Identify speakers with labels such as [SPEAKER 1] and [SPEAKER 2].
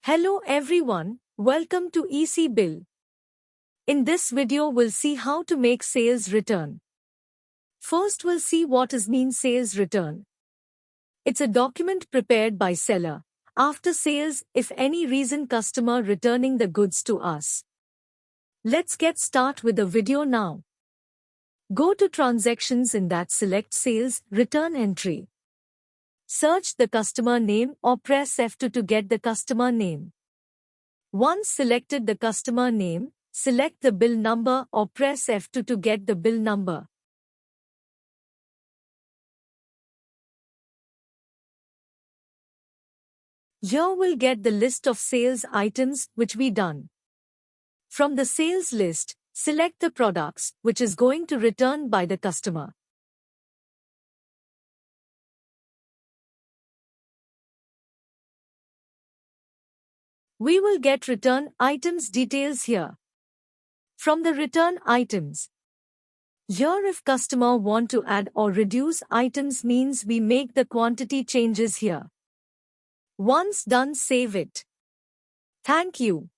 [SPEAKER 1] Hello everyone, welcome to ecBill. In this video we'll see how to make sales return. First we'll see what is mean sales return. It's a document prepared by seller after sales if any reason customer returning the goods to us. Let's get start with the video now. Go to transactions in that select sales return entry. Search the customer name or press F2 to get the customer name. Once selected the customer name, select the bill number or press F2 to get the bill number. Here we'll get the list of sales items which we done. From the sales list, select the products which is going to return by the customer. We will get return items details here. From the return items, here if customer want to add or reduce items means we make the quantity changes here. Once done, save it. Thank you.